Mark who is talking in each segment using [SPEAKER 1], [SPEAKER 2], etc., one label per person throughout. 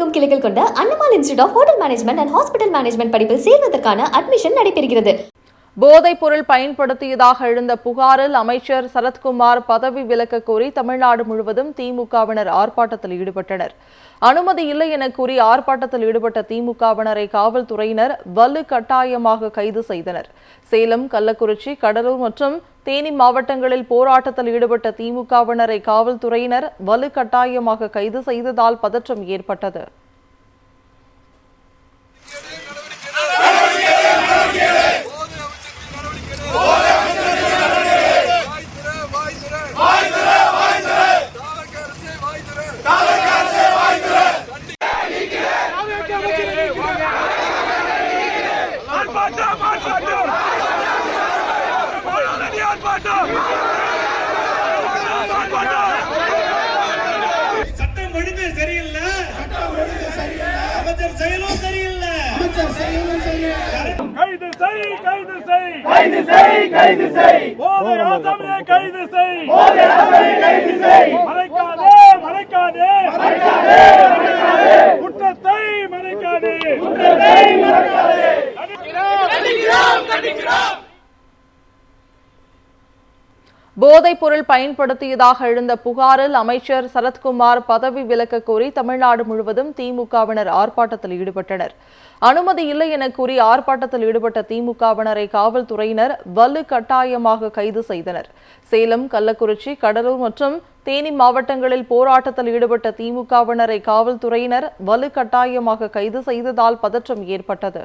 [SPEAKER 1] தமிழகமெங்கும் கிளைகள் கொண்ட Annamal institute of hotel management and hospital management படிப்பில் சேர்வதற்கான அட்மிஷன் நடைபெறுகிறது.
[SPEAKER 2] போதைப் பொருள் பயன்படுத்தியதாக எழுந்த புகாரில் அமைச்சர் சரத்குமார் பதவி விலக்க கோரி தமிழ்நாடு முழுவதும் திமுகவினர் ஆர்ப்பாட்டத்தில் ஈடுபட்டனர். அனுமதி இல்லை என கூறி ஆர்ப்பாட்டத்தில் ஈடுபட்ட திமுகவினரை காவல்துறையினர் வலுக்கட்டாயமாக கைது செய்தனர். சேலம், கள்ளக்குறிச்சி, கடலூர் மற்றும் தேனி மாவட்டங்களில் போராட்டத்தில் ஈடுபட்ட திமுகவினரை காவல்துறையினர் வலுக்கட்டாயமாக கைது செய்ததால் பதற்றம் ஏற்பட்டது.
[SPEAKER 3] சட்டம் ஒழுங்கு சரியில்லை, அமைச்சர் செயலும் சரியில்லை. கைது செய், கைது செய், கைது செய், கைது செய், போதை ஆசாமியை கைது செய், போதை ஆசாமியை கைது செய், மறைக்காதே, மறைக்காதே, மறைக்காதே, மறைக்காதே, குற்றத்தை மறைக்காதே, குற்றத்தை மறைக்காதே. கண்டிக்கிறோம், கண்டிக்கிறோம்.
[SPEAKER 2] போதைப் பொருள் பயன்படுத்தியதாக எழுந்த புகாரில் அமைச்சர் சரத்குமார் பதவி விலக்க கோரி தமிழ்நாடு முழுவதும் திமுகவினர் ஆர்ப்பாட்டத்தில் ஈடுபட்டனர். அனுமதி இல்லை என கூறி ஆர்ப்பாட்டத்தில் ஈடுபட்ட திமுகவினரை காவல்துறையினர் வலுக்கட்டாயமாக கைது செய்தனர். சேலம், கள்ளக்குறிச்சி, கடலூர் மற்றும் தேனி மாவட்டங்களில் போராட்டத்தில் ஈடுபட்ட திமுகவினரை காவல்துறையினர் வலுக்கட்டாயமாக கைது செய்ததால் பதற்றம் ஏற்பட்டது.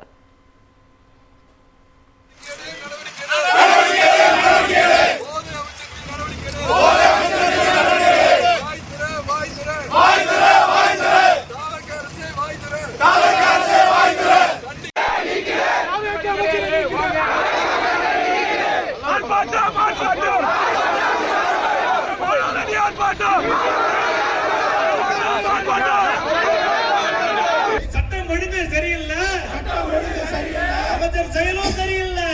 [SPEAKER 3] சட்டம் ஒழுங்கு சரியில்லை, அமைச்சர் செயலும் சரியில்லை.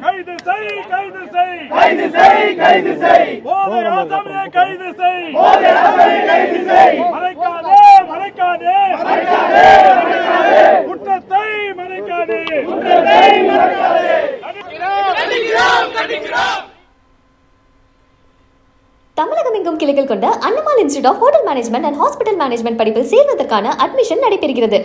[SPEAKER 3] கைது செய், கைது செய், கைது செய், கைது செய், போதை ஆசாமியை கைது செய், போதை ஆசாமியை கைது செய், மறைக்காதே, மறைக்காதே, மறைக்காதே, மறைக்காதே, குற்றத்தை மறைக்காதே, குற்றத்தை மறைக்காதே. கண்டிக்கிறோம், கண்டிக்கிறோம்.
[SPEAKER 1] தமிழகமெங்கும் கிளைகள் கொண்ட Annamal institute of hotel management and hospital management படிப்பில் சேர்வதற்கான அட்மிஷன் நடைபெறுகிறது.